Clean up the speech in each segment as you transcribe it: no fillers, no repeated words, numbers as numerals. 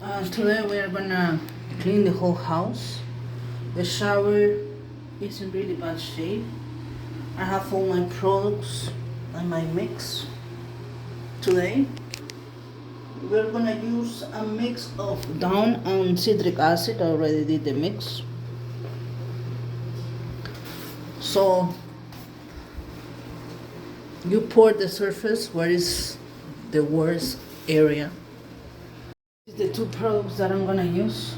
Today we are gonna clean the whole house. The shower is in really bad shape. I have all my products and my mix. Today we're gonna use a mix of Dawn and citric acid. I already did the mix. So you pour the surface where is the worst area. These are the two products that I'm gonna use: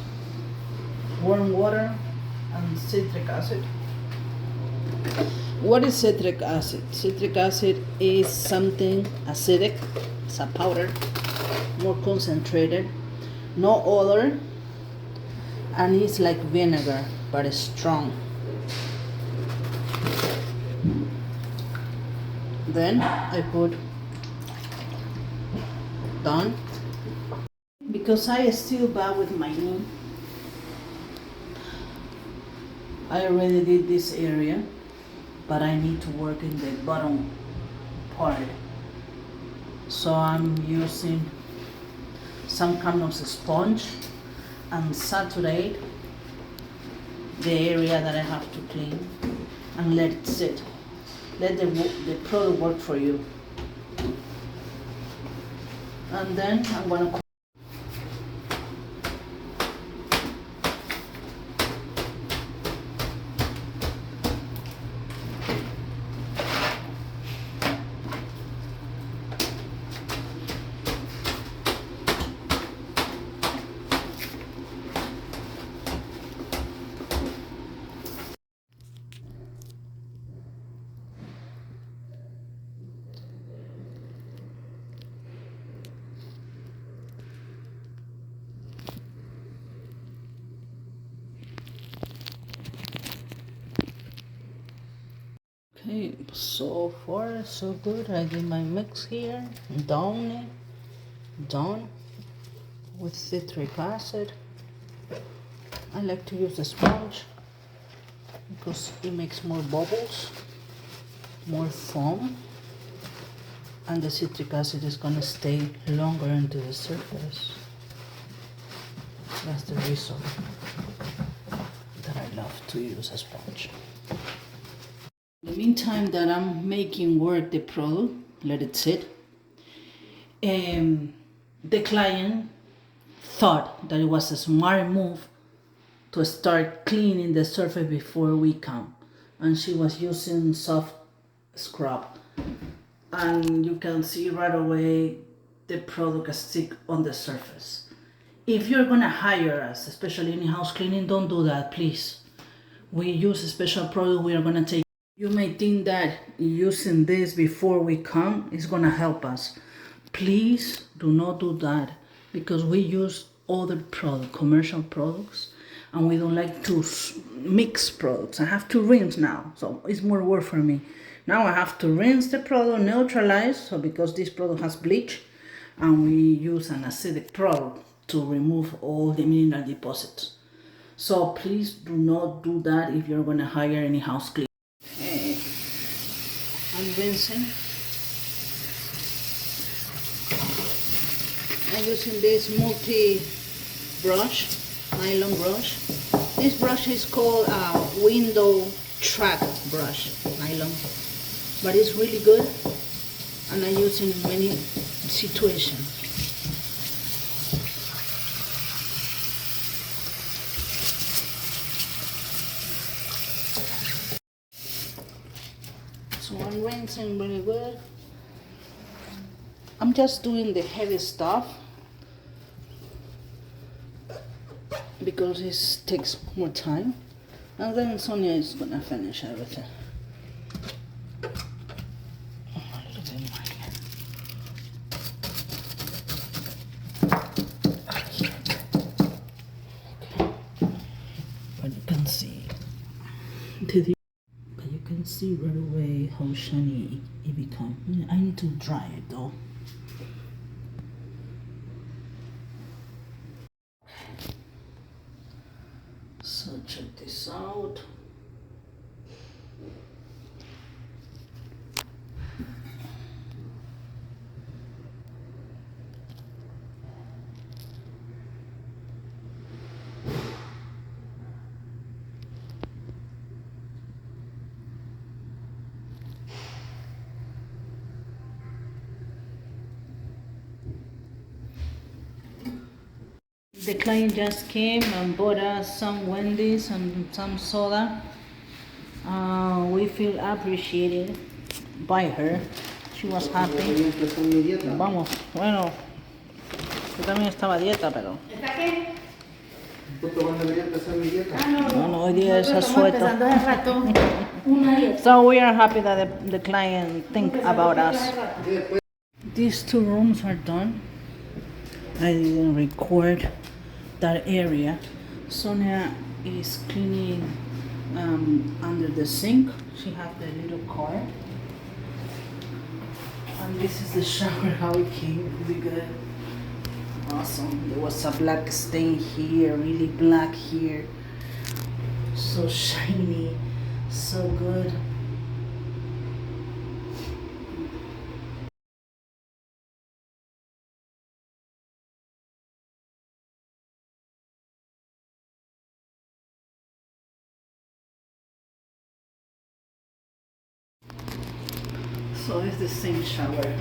warm water and citric acid. What is citric acid? Citric acid is something acidic, it's a powder, more concentrated, no odor, and it's like vinegar, but it's strong. Then I put Dawn. Because I still bad with my knee, I already did this area, but I need to work in the bottom part. So I'm using some kind of sponge and saturate the area that I have to clean and let it sit. Let the product work for you. And then I'm gonna Okay, so far so good. I did my mix here, Dawn with citric acid. I like to use the sponge because it makes more bubbles, more foam, and the citric acid is gonna stay longer into the surface. That's the reason that I love to use a sponge. In the meantime that I'm making work the product, let it sit. The client thought that it was a smart move to start cleaning the surface before we come, and she was using soft scrub, and you can see right away the product stick on the surface. If you're gonna hire us, especially in house cleaning, don't do that, please. We use a special product we are gonna take. You may think that using this before we come is gonna help us. Please do not do that, because we use other products, commercial products, and we don't like to mix products. I have to rinse now, so it's more work for me. Now I have to rinse the product, neutralize, so because this product has bleach, and we use an acidic product to remove all the mineral deposits. So please do not do that if you're gonna hire any house cleaner. Okay, I'm rinsing. I'm using this multi-brush, nylon brush. This brush is called a window track brush, nylon, but it's really good, and I use it in many situations. So I'm rinsing really good. I'm just doing the heavy stuff because it takes more time, and then Sonia is gonna finish everything. But you can see but you can see right away how shiny it becomes. I need to dry it though. So check this out. The client just came and bought us some Wendy's and some soda. We feel appreciated by her. She was happy. Vamos, bueno, yo también estaba a dieta, pero. ¿Está qué? ¿Cuándo debería empezar mi dieta? Bueno, hoy día es asueto. Empezando hace rato. Una dieta. So we are happy that the client think about us. These 2 rooms are done. I didn't record that area. Sonia is cleaning under the sink. She has the little car. And this is the shower, how it came, really good. Awesome. There was a black stain here, really black here. So shiny, so good. So it's the same shower.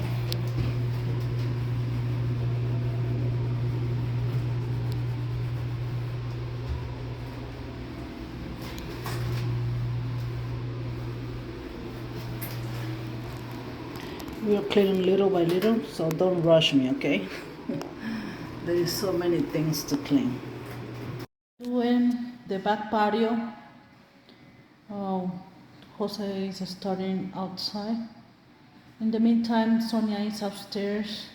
We are cleaning little by little, so don't rush me, okay? There is so many things to clean. Doing the back patio. Oh, Jose is starting outside. In the meantime, Sonia is upstairs.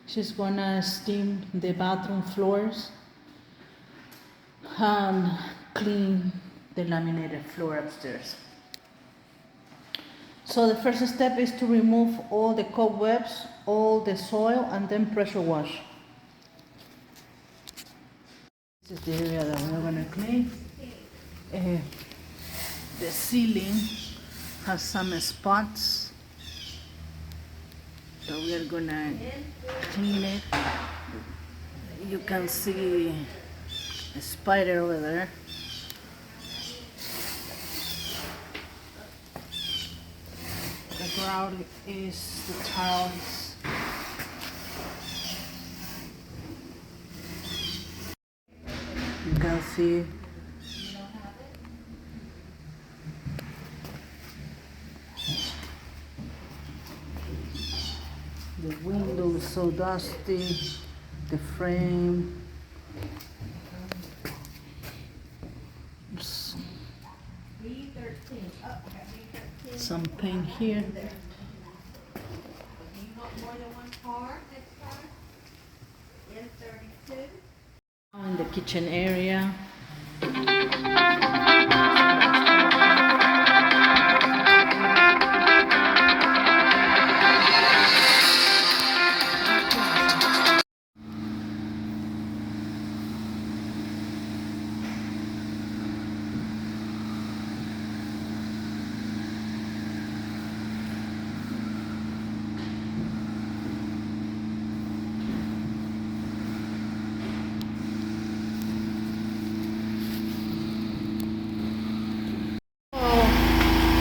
She's gonna steam the bathroom floors and clean the laminated floor upstairs. So the first step is to remove all the cobwebs, all the soil, and then pressure wash. This is the area that we're gonna clean. The ceiling has some spots, so we are gonna clean it. You can see a spider over there. The ground is the tiles. You can see the window is so dusty, the frame. Some paint here. In the kitchen area.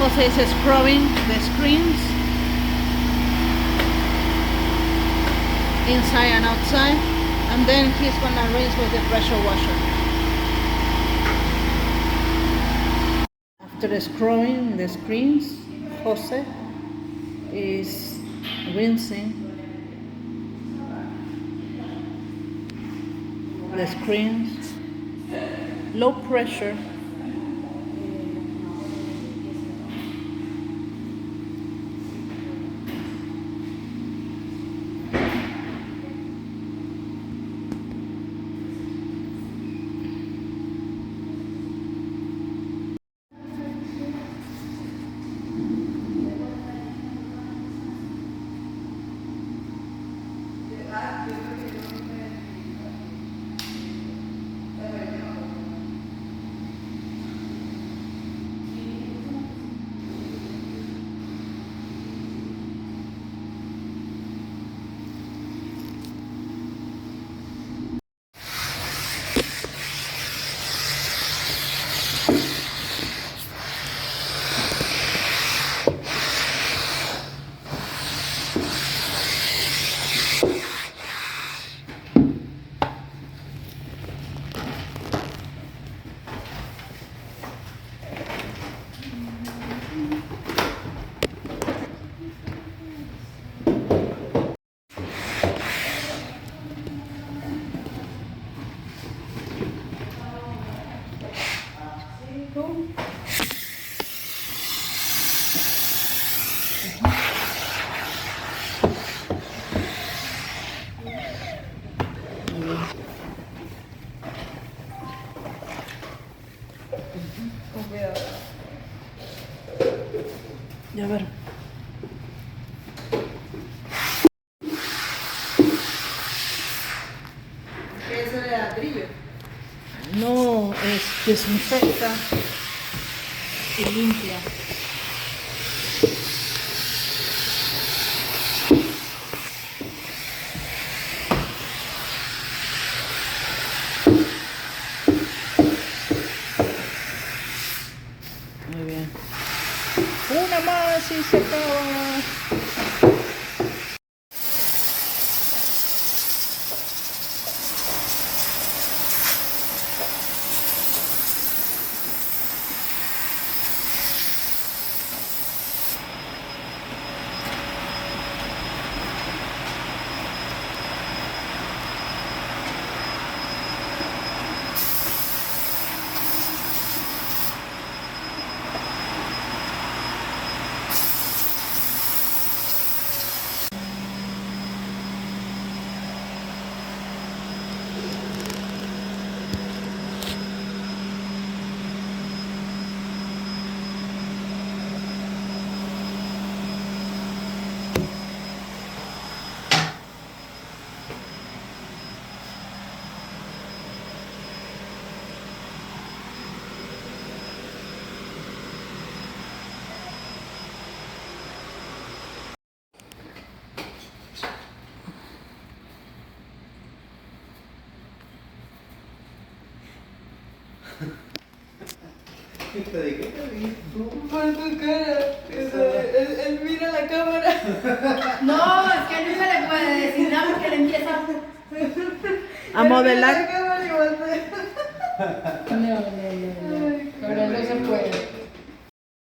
Jose is scrubbing the screens inside and outside, and then he's gonna rinse with the pressure washer. After scrubbing the screens, Jose is rinsing the screens, low pressure. Ya ver. Eso le da brillo. No, es desinfecta y limpia. Muy bien. Una más y se acaba. ¿Qué te dije? ¿Qué te dije? Por tu cara. Él mira la cámara. No, es que no se le puede decir nada porque le empieza A modelar. No. Ahora lo